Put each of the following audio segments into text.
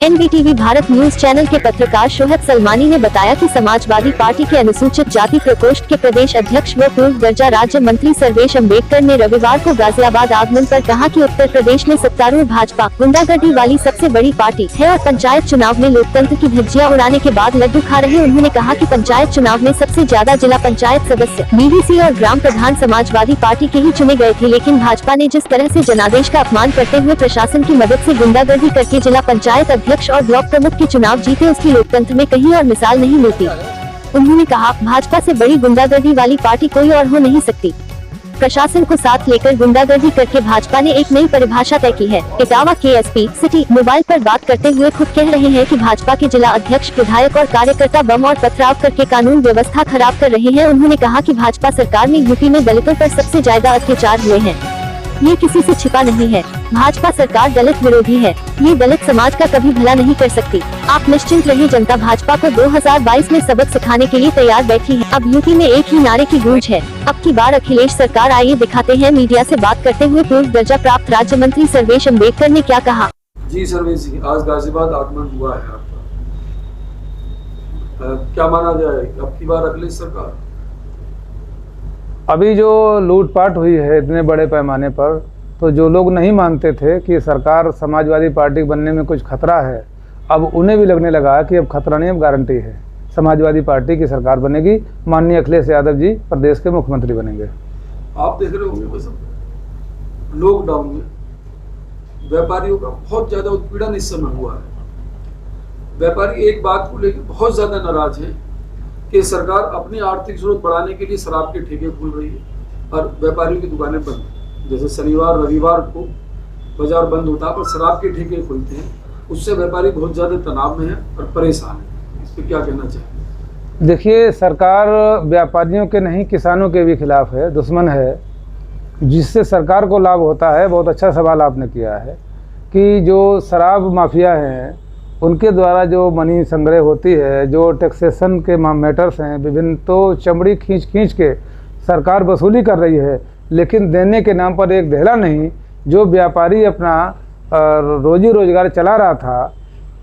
NDTV Bharat news channel के पत्रकार शोहब सलमानी ने बताया कि समाजवादी पार्टी के अनुसूचित जाति प्रकोष्ठ के प्रदेश अध्यक्ष व पूर्व दर्जा राज्य मंत्री सर्वेश अम्बेडकर ने रविवार को गाजियाबाद आगमन पर कहा कि उत्तर प्रदेश में सत्तारूढ़ भाजपा गुंडागर्दी वाली सबसे बड़ी पार्टी है और पंचायत चुनाव में लोकतंत्र की धज्जियां उड़ाने के बाद लड्डू खा रहे। उन्होंने कहा कि पंचायत चुनाव में सबसे ज्यादा जिला पंचायत सदस्य, बीडीसी और ग्राम प्रधान समाजवादी पार्टी के ही चुने गए थे, लेकिन भाजपा ने जिस तरह से जनादेश का अपमान करते हुए प्रशासन की मदद से गुंडागर्दी करके जिला पंचायत अध्यक्ष और ब्लॉक प्रमुख के चुनाव जीते, उसकी लोकतंत्र में कहीं और मिसाल नहीं मिलती। उन्होंने कहा, भाजपा से बड़ी गुंडागर्दी वाली पार्टी कोई और हो नहीं सकती। प्रशासन को साथ लेकर गुंडागर्दी करके भाजपा ने एक नई परिभाषा तय की है। इटावा के एसपी सिटी मोबाइल पर बात करते हुए खुद कह रहे हैं कि भाजपा के जिला अध्यक्ष, विधायक और कार्यकर्ता बम और पथराव करके कानून व्यवस्था खराब कर रहे हैं। उन्होंने कहा कि भाजपा सरकार में यूपी में दलितों पर सबसे ज्यादा अत्याचार हुए हैं, ये किसी से छिपा नहीं है। भाजपा सरकार दलित विरोधी है, ये दलित समाज का कभी भला नहीं कर सकती। आप निश्चिंत रहिए, जनता भाजपा को 2022 में सबक सिखाने के लिए तैयार बैठी है। अब यूपी में एक ही नारे की गूंज है, अब की बार अखिलेश सरकार। आइए दिखाते हैं मीडिया से बात करते हुए पूर्व दर्जा प्राप्त राज्य मंत्री सर्वेश अम्बेडकर ने क्या कहा। जी सर्वेश जी, आज गाजियाबाद आगमन हुआ है आपका, क्या माना जाए अब की बार अखिलेश सरकार? अभी जो लूटपाट हुई है इतने बड़े पैमाने पर, तो जो लोग नहीं मानते थे कि सरकार समाजवादी पार्टी बनने में कुछ खतरा है, अब उन्हें भी लगने लगा कि अब खतरा नहीं, अब गारंटी है, समाजवादी पार्टी की सरकार बनेगी। माननीय अखिलेश यादव जी प्रदेश के मुख्यमंत्री बनेंगे। आप देख रहे होंगे बस लॉकडाउन में व्यापारियों का बहुत ज्यादा उत्पीड़न इस समय हुआ है। व्यापारी एक बात को लेकर बहुत ज्यादा नाराज है कि सरकार अपनी आर्थिक जरूरत बढ़ाने के लिए शराब के ठेके खोल रही है और व्यापारियों की दुकानें बंद। जैसे शनिवार रविवार को बाजार बंद होता है पर शराब के ठेके खुलते हैं, उससे व्यापारी बहुत ज्यादा तनाव में है और परेशान है। इस पर क्या कहना चाहिए? देखिए, सरकार व्यापारियों के नहीं किसानों के भी खिलाफ है, दुश्मन है, जिससे सरकार को लाभ होता है। बहुत अच्छा सवाल आपने किया है कि जो शराब माफिया हैं उनके द्वारा जो मनी संग्रह होती है, जो टैक्सेशन के मैटर्स हैं विभिन्न, तो चमड़ी खींच खींच के सरकार वसूली कर रही है, लेकिन देने के नाम पर एक ढेला नहीं। जो व्यापारी अपना रोजी रोजगार चला रहा था,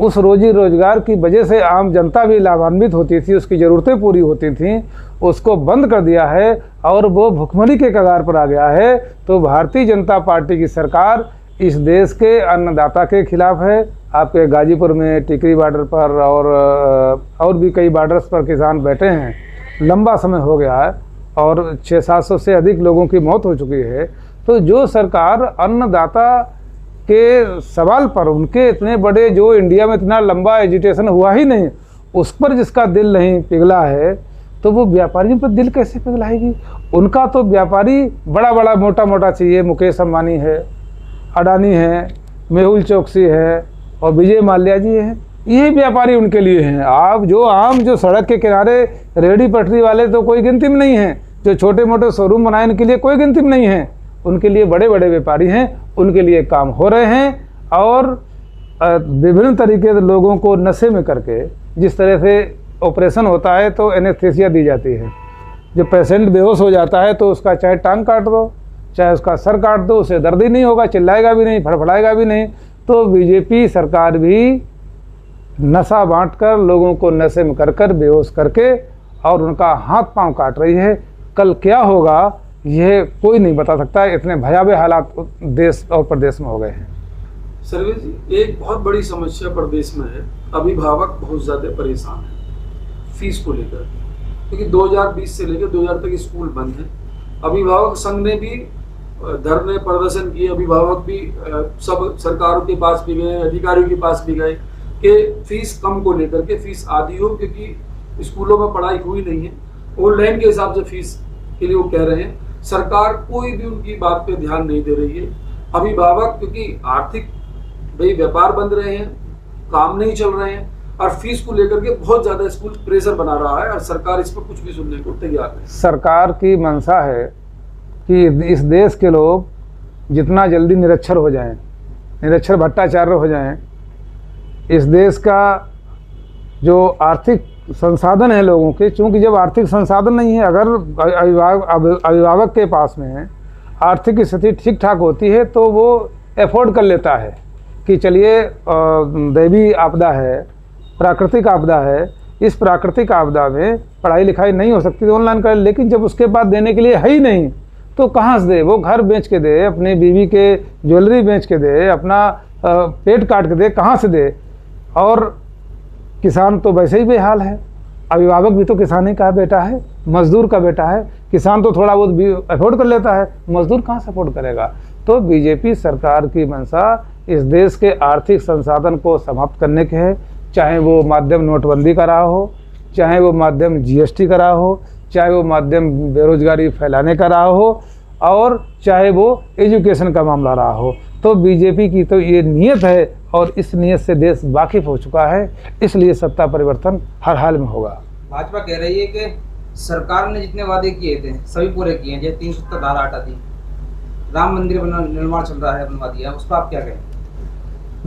उस रोजी रोजगार की वजह से आम जनता भी लाभान्वित होती थी, उसकी ज़रूरतें पूरी होती थीं, उसको बंद कर दिया है और वो भुखमरी के कगार पर आ गया है। तो भारतीय जनता पार्टी की सरकार इस देश के अन्नदाता के खिलाफ है। आपके गाजीपुर में टिकरी बॉर्डर पर और भी कई बॉर्डर्स पर किसान बैठे हैं, लंबा समय हो गया है और 600-700 से अधिक लोगों की मौत हो चुकी है। तो जो सरकार अन्नदाता के सवाल पर, उनके इतने बड़े, जो इंडिया में इतना लंबा एजिटेशन हुआ ही नहीं, उस पर जिसका दिल नहीं पिघला है, तो वो व्यापारियों पर दिल कैसे पिघलाएगी? उनका तो व्यापारी बड़ा बड़ा मोटा मोटा चाहिए। मुकेश अंबानी है, अडानी है, मेहुल चोकसी है और विजय माल्या जी हैं, ये व्यापारी उनके लिए हैं। आप जो आम जो सड़क के किनारे रेहड़ी पटरी वाले तो कोई गिनती में नहीं हैं, जो छोटे मोटे शोरूम बनाए उनके लिए कोई गिनती में नहीं है। उनके लिए बड़े बड़े व्यापारी हैं, उनके लिए काम हो रहे हैं। और विभिन्न तरीके से लोगों को नशे में करके, जिस तरह से ऑपरेशन होता है तो एनेस्थीसिया दी जाती है, जब पेशेंट बेहोश हो जाता है तो उसका चाहे टांग काट दो, चाहे उसका सर काट दो, उसे दर्द ही नहीं होगा, चिल्लाएगा भी नहीं, फड़फड़ाएगा भी नहीं। तो बीजेपी सरकार भी नशा बांटकर लोगों को नशे में कर बेहोश करके और उनका हाथ पांव काट रही है। कल क्या होगा यह कोई नहीं बता सकता। इतने भयावह हालात देश और प्रदेश में हो गए हैं। सर्वेश जी, एक बहुत बड़ी समस्या प्रदेश में है, अभिभावक बहुत ज्यादा परेशान है फीस को लेकर, क्योंकि 2020 से लेकर 2000 तक स्कूल बंद है। अभिभावक संघ ने भी धरने प्रदर्शन किए, अभिभावक भी सब सरकारों के पास भी गए, अधिकारियों के पास भी गए कि फीस कम को लेकर के, फीस आधी हो, क्योंकि स्कूलों में पढ़ाई हुई नहीं है। ऑनलाइन के हिसाब से फीस के लिए वो कह रहे हैं। सरकार कोई भी उनकी बात पे ध्यान नहीं दे रही है। अभिभावक, क्योंकि आर्थिक भाई व्यापार बंद रहे हैं, काम नहीं चल रहे हैं और फीस को लेकर के बहुत ज्यादा स्कूल प्रेशर बना रहा है और सरकार इस पर कुछ भी सुनने को तैयार नहीं। सरकार की मंशा है कि इस देश के लोग जितना जल्दी निरक्षर हो जाएं, निरक्षर भट्टाचार्य हो जाएं, इस देश का जो आर्थिक संसाधन है लोगों के, चूंकि जब आर्थिक संसाधन नहीं है, अगर अभिभावक के पास में आर्थिक स्थिति ठीक ठाक होती है तो वो एफोर्ड कर लेता है कि चलिए दैवी आपदा है, प्राकृतिक आपदा है, इस प्राकृतिक आपदा में पढ़ाई लिखाई नहीं हो सकती तो ऑनलाइन कर, लेकिन जब उसके बाद देने के लिए है ही नहीं तो कहाँ से दे? वो घर बेच के दे, अपनी बीवी के ज्वेलरी बेच के दे, अपना पेट काट के दे, कहाँ से दे? और किसान तो वैसे ही बेहाल है, अभिभावक भी तो किसान ही का बेटा है, मजदूर का बेटा है। किसान तो थोड़ा बहुत भी अफोर्ड कर लेता है, मजदूर कहाँ से अफोर्ड करेगा? तो बीजेपी सरकार की मंशा इस देश के आर्थिक संसाधन को समाप्त करने के है, चाहे वो माध्यम नोटबंदी का रहा हो, चाहे वो माध्यम जीएसटी का रहा हो, चाहे वो माध्यम बेरोजगारी फैलाने का रहा हो, और चाहे वो एजुकेशन का मामला रहा हो। तो बीजेपी की तो ये नीयत है और इस नीयत से देश वाकिफ हो चुका है, इसलिए सत्ता परिवर्तन हर हाल में होगा। भाजपा कह रही है कि सरकार ने जितने वादे किए थे सभी पूरे किए हैं, जैसे 370 धारा हटा दी, राम मंदिर निर्माण चल रहा है, बनवा दिया, उस पर आप क्या कहें?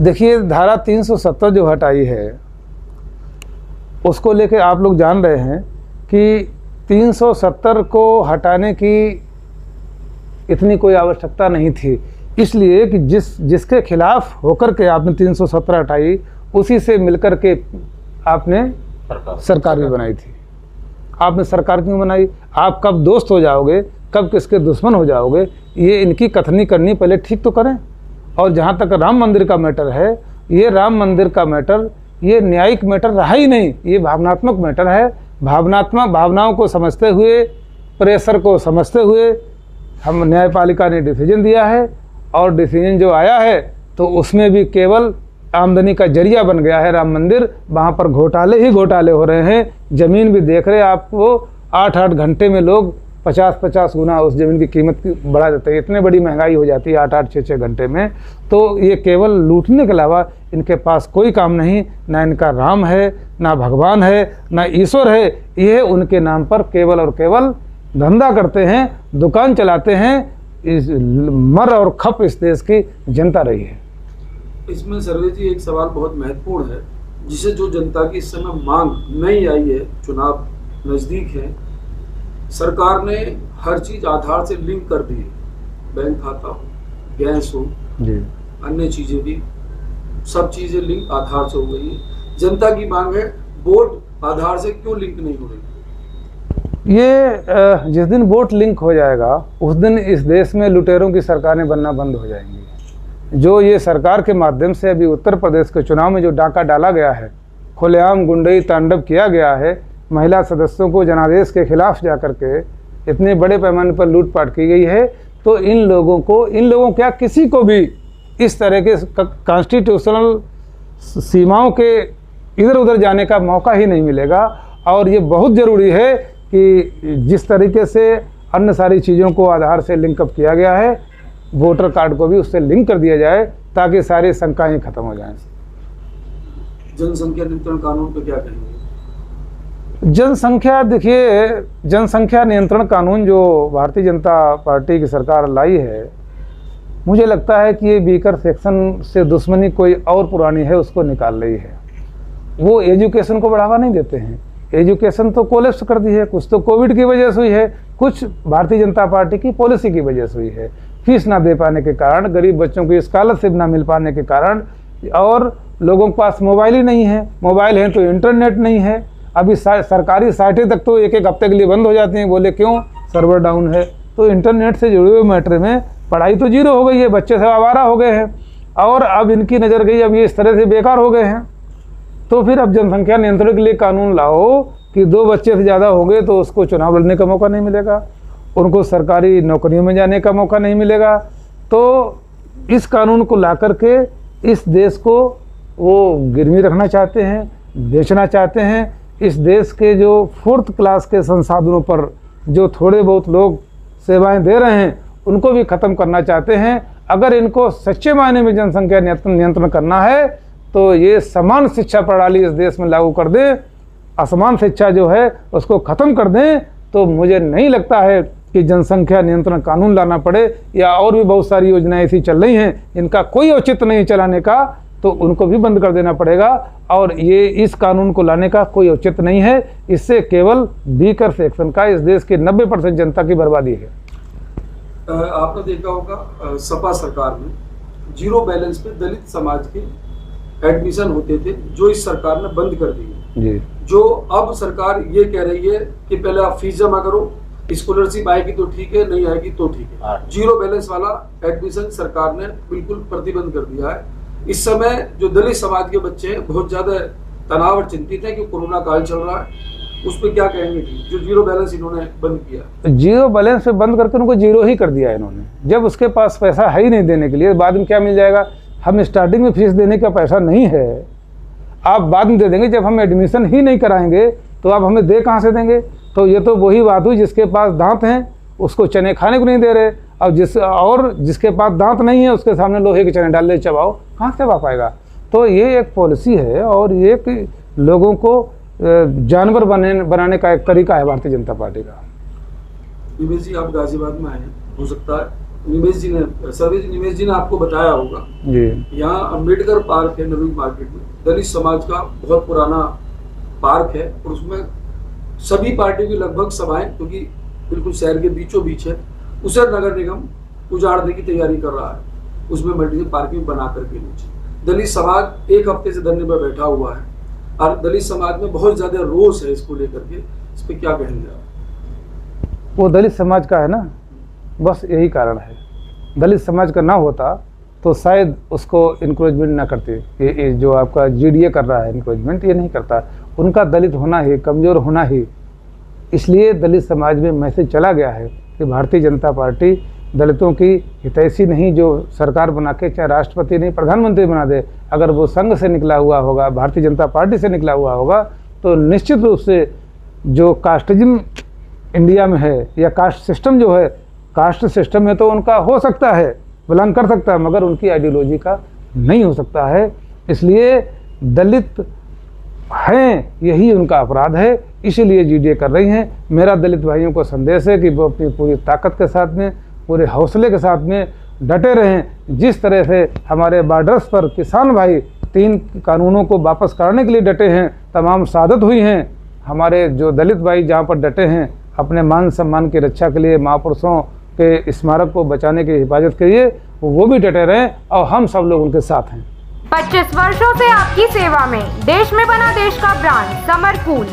देखिए, धारा 370 जो हटाई है उसको लेके आप लोग जान रहे हैं कि 370 को हटाने की इतनी कोई आवश्यकता नहीं थी, इसलिए कि जिसके खिलाफ होकर के आपने 317 हटाई, उसी से मिलकर के आपने सरकार भी बनाई थी। आपने सरकार क्यों बनाई? आप कब दोस्त हो जाओगे, कब किसके दुश्मन हो जाओगे, ये इनकी कथनी करनी पहले ठीक तो करें। और जहाँ तक राम मंदिर का मैटर है, ये राम मंदिर का मैटर ये न्यायिक मैटर रहा ही नहीं, ये भावनात्मक मैटर है। भावनाओं को समझते हुए, प्रेशर को समझते हुए हम न्यायपालिका ने डिसीजन दिया है, और डिसीजन जो आया है तो उसमें भी केवल आमदनी का जरिया बन गया है राम मंदिर। वहाँ पर घोटाले ही घोटाले हो रहे हैं। ज़मीन भी देख रहे हैं आपको, 8-8 घंटे में लोग 50-50 गुना उस ज़मीन की कीमत बढ़ा देते हैं। इतनी बड़ी महंगाई हो जाती है 8-8, 6-6 घंटे में। तो ये केवल लूटने के अलावा इनके पास कोई काम नहीं, ना इनका राम है, ना भगवान है, ना ईश्वर है। ये उनके नाम पर केवल और केवल धंधा करते हैं, दुकान चलाते हैं। इस मर और खप इस देश की जनता रही है। इसमें सर्वे जी एक सवाल बहुत महत्वपूर्ण है, जिसे जो जनता की इस समय मांग नहीं आई है, चुनाव नज़दीक है, सरकार ने हर चीज़ आधार से लिंक कर दी है। बैंक खाता हो, गैस हो जी, अन्य चीज़ें भी, सब चीज़ें लिंक आधार से हो गई है। जनता की मांग है वोट आधार से क्यों लिंक नहीं हो रही? ये जिस दिन वोट लिंक हो जाएगा उस दिन इस देश में लुटेरों की सरकारें बनना बंद हो जाएंगी। जो ये सरकार के माध्यम से अभी उत्तर प्रदेश के चुनाव में जो डाका डाला गया है, खुलेआम गुंडई तांडव किया गया है, महिला सदस्यों को जनादेश के खिलाफ जाकर के इतने बड़े पैमाने पर लूटपाट की गई है, तो इन लोगों क्या किसी को भी इस तरह के कॉन्स्टिट्यूशनल सीमाओं के इधर उधर जाने का मौका ही नहीं मिलेगा। और ये बहुत ज़रूरी है कि जिस तरीके से अन्य सारी चीज़ों को आधार से लिंकअप किया गया है, वोटर कार्ड को भी उससे लिंक कर दिया जाए, ताकि सारी शंकाएं खत्म हो जाएं। जनसंख्या नियंत्रण कानून पे क्या कहेंगे? जनसंख्या, देखिए, जनसंख्या नियंत्रण कानून जो भारतीय जनता पार्टी की सरकार लाई है, मुझे लगता है कि ये बीकर सेक्शन से दुश्मनी कोई और पुरानी है, उसको निकाल रही है। वो एजुकेशन को बढ़ावा नहीं देते हैं। एजुकेशन तो कोलैप्स कर दी है, कुछ तो कोविड की वजह से हुई है, कुछ भारतीय जनता पार्टी की पॉलिसी की वजह से हुई है। फीस ना दे पाने के कारण, गरीब बच्चों की स्कॉलरशिप ना मिल पाने के कारण, और लोगों के पास मोबाइल ही नहीं है। मोबाइल है तो इंटरनेट नहीं है। अभी सरकारी साइटें तक तो 1-1 हफ्ते के लिए बंद हो जाती हैं, बोले क्यों? सर्वर डाउन है। तो इंटरनेट से जुड़े हुए मैटर में पढ़ाई तो जीरो हो गई है, बच्चे सब आवारा हो गए हैं, और अब इनकी नज़र गई, अब ये इस तरह से बेकार हो गए हैं। तो फिर अब जनसंख्या नियंत्रण के लिए कानून लाओ कि 2 बच्चे से ज़्यादा हो गए तो उसको चुनाव लड़ने का मौका नहीं मिलेगा, उनको सरकारी नौकरियों में जाने का मौका नहीं मिलेगा। तो इस कानून को ला करके इस देश को वो गिरवी रखना चाहते हैं, बेचना चाहते हैं। इस देश के जो 4th क्लास के संसाधनों पर जो थोड़े बहुत लोग सेवाएं दे रहे हैं, उनको भी ख़त्म करना चाहते हैं। अगर इनको सच्चे मायने में जनसंख्या नियंत्रण करना है तो ये समान शिक्षा प्रणाली इस देश में लागू कर दें, असमान शिक्षा जो है उसको ख़त्म कर दें, तो मुझे नहीं लगता है कि जनसंख्या नियंत्रण कानून लाना पड़े। या और भी बहुत सारी योजनाएं ऐसी चल रही हैं, इनका कोई औचित्य नहीं चलाने का, तो उनको भी बंद कर देना पड़ेगा। और ये इस कानून को लाने का कोई औचित्य नहीं है। इससे केवल बीकर सेक्शन का इस देश की 90% जनता की बर्बादी है। आपने देखा होगा सपा सरकार में जीरो बैलेंस पे दलित समाज के एडमिशन होते थे, जो इस सरकार ने बंद कर दिए। जी। जो अब सरकार ये कह रही है कि पहले आप फीस जमा करो, स्कॉलरशिप आएगी तो ठीक है, नहीं आएगी तो ठीक है। जीरो बैलेंस वाला एडमिशन सरकार ने बिल्कुल प्रतिबंध कर दिया है। इस समय जो दलित समाज के बच्चे हैं बहुत ज्यादा तनाव और चिंतित है कि कोरोना काल चल रहा है, उस पर क्या कहेंगे जो जीरो बैलेंस इन्होंने बंद किया? जीरो बैलेंस पे बंद करके उनको जीरो ही कर दिया इन्होंने। जब उसके पास पैसा है ही नहीं देने के लिए, बाद में क्या मिल जाएगा? हम स्टार्टिंग में फीस देने का पैसा नहीं है, आप बाद में दे देंगे। जब हम एडमिशन ही नहीं कराएंगे तो आप हमें दे कहाँ से देंगे? तो ये तो वही बात हुई, जिसके पास दांत हैं उसको चने खाने को नहीं दे रहे, और जिसके पास दांत नहीं है उसके सामने लोहे के चने डाल दे, चबाओ, कहाँ से चबा पाएगा? तो ये एक पॉलिसी है और ये एक लोगों को जानवर बनाने का एक तरीका है भारतीय जनता पार्टी का। निमेश जी, आप गाजियाबाद में आए हैं, हो सकता है निमेश जी ने आपको बताया होगा जी, यहाँ अम्बेडकर पार्क है नवी मार्केट में, दलित समाज का बहुत पुराना पार्क है और उसमें सभी पार्टियों की लगभग सभाएं, क्योंकि बिल्कुल शहर के बीचों बीच है, उसे नगर निगम उजाड़ने की तैयारी कर रहा है, उसमें मल्टी पार्किंग बना करके नीचे। दलित समाज एक हफ्ते से धरने पर बैठा हुआ है और दलित समाज में बहुत ज्यादा रोष है इसको लेकर के, इस पर क्या कहेंगे आप? वो दलित समाज का है ना, बस यही कारण है। दलित समाज का ना होता तो शायद उसको इनक्रोचमेंट ना करते। ये जो आपका जीडीए कर रहा है इनक्रोचमेंट, ये नहीं करता। उनका दलित होना ही, कमज़ोर होना ही, इसलिए दलित समाज में मैसेज चला गया है कि भारतीय जनता पार्टी दलितों की हितैषी नहीं, जो सरकार बना के चाहे राष्ट्रपति नहीं प्रधानमंत्री बना दे, अगर वो संघ से निकला हुआ होगा, भारतीय जनता पार्टी से निकला हुआ होगा, तो निश्चित रूप से जो कास्टिज्म इंडिया में है या कास्ट सिस्टम जो है, कास्ट सिस्टम में तो उनका हो सकता है, बिलोंग कर सकता है, मगर उनकी आइडियोलॉजी का नहीं हो सकता है। इसलिए दलित हैं, यही उनका अपराध है, इसीलिए जीडीए कर रही हैं। मेरा दलित भाइयों को संदेश है कि वो अपनी पूरी ताकत के साथ में, पूरे हौसले के साथ में डटे रहें। जिस तरह से हमारे बॉर्डर्स पर किसान भाई 3 कानूनों को वापस कराने के लिए डटे हैं, तमाम शहादत हुई हैं, हमारे जो दलित भाई जहाँ पर डटे हैं अपने मान सम्मान की रक्षा के लिए, महापुरुषों के स्मारक को बचाने की हिफाजत के लिए, वो भी डटे रहें और हम सब लोग उनके साथ हैं। 25 वर्षों से आपकी सेवा में, देश में बना देश का ब्रांड समर कूल।